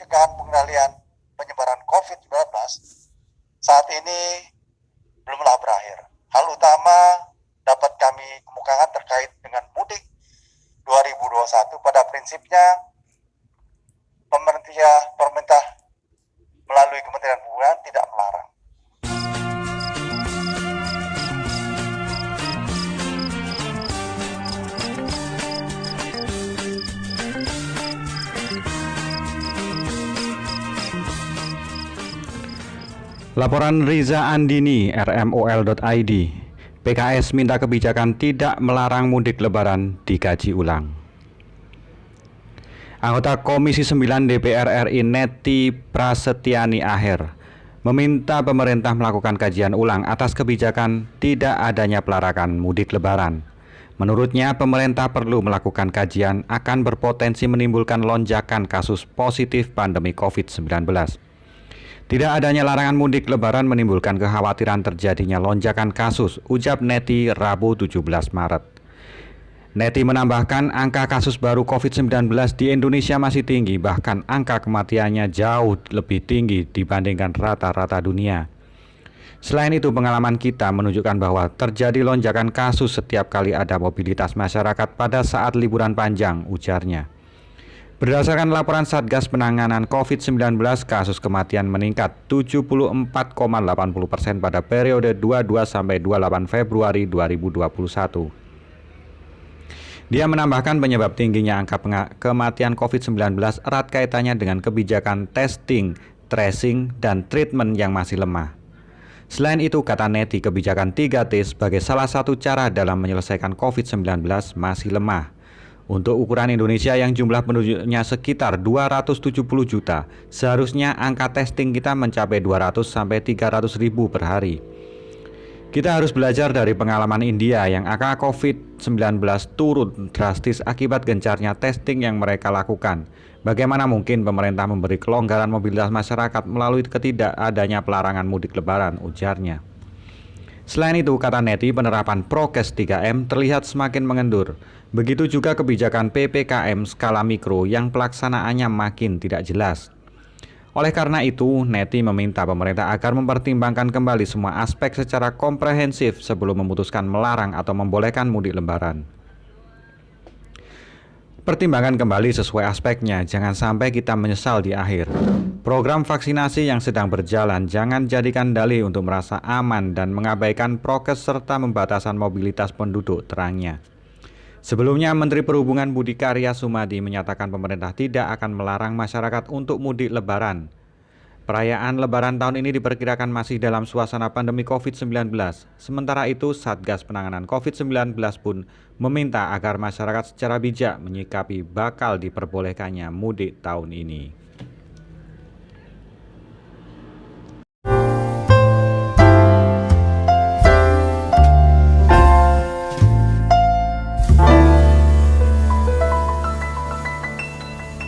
pencegahan pengendalian penyebaran COVID-19 saat ini belumlah berakhir. Hal utama dapat kami kemukakan terkait dengan mudik 2021 pada prinsipnya pemerintah melalui Kementerian Perhubungan tidak melarang. Laporan Riza Andini, rmol.id. PKS minta kebijakan tidak melarang mudik lebaran dikaji ulang. Anggota Komisi 9 DPR RI Neti Prasetyani Aher meminta pemerintah melakukan kajian ulang atas kebijakan tidak adanya pelarangan mudik lebaran. Menurutnya, pemerintah perlu melakukan kajian akan berpotensi menimbulkan lonjakan kasus positif pandemi COVID-19. Tidak adanya larangan mudik lebaran menimbulkan kekhawatiran terjadinya lonjakan kasus, ujar Neti Rabu 17 Maret. Neti menambahkan angka kasus baru COVID-19 di Indonesia masih tinggi, bahkan angka kematiannya jauh lebih tinggi dibandingkan rata-rata dunia. Selain itu, pengalaman kita menunjukkan bahwa terjadi lonjakan kasus setiap kali ada mobilitas masyarakat pada saat liburan panjang, ujarnya. Berdasarkan laporan Satgas Penanganan COVID-19, kasus kematian meningkat 74,80% pada periode 22-28 Februari 2021. Dia menambahkan penyebab tingginya angka kematian COVID-19 erat kaitannya dengan kebijakan testing, tracing, dan treatment yang masih lemah. Selain itu, kata Neti, kebijakan 3T sebagai salah satu cara dalam menyelesaikan COVID-19 masih lemah. Untuk ukuran Indonesia yang jumlah penduduknya sekitar 270 juta, seharusnya angka testing kita mencapai 200-300 ribu per hari. Kita harus belajar dari pengalaman India yang angka COVID-19 turun drastis akibat gencarnya testing yang mereka lakukan. Bagaimana mungkin pemerintah memberi kelonggaran mobilitas masyarakat melalui ketidakadanya pelarangan mudik lebaran, ujarnya. Selain itu, kata Neti, penerapan prokes 3M terlihat semakin mengendur. Begitu juga kebijakan PPKM skala mikro yang pelaksanaannya makin tidak jelas. Oleh karena itu, Neti meminta pemerintah agar mempertimbangkan kembali semua aspek secara komprehensif sebelum memutuskan melarang atau membolehkan mudik lebaran. Pertimbangan kembali sesuai aspeknya, jangan sampai kita menyesal di akhir. Program vaksinasi yang sedang berjalan jangan jadikan dalih untuk merasa aman dan mengabaikan prokes serta pembatasan mobilitas penduduk, terangnya. Sebelumnya, Menteri Perhubungan Budi Karya Sumadi menyatakan pemerintah tidak akan melarang masyarakat untuk mudik lebaran. Perayaan lebaran tahun ini diperkirakan masih dalam suasana pandemi COVID-19. Sementara itu, Satgas Penanganan COVID-19 pun meminta agar masyarakat secara bijak menyikapi bakal diperbolehkannya mudik tahun ini.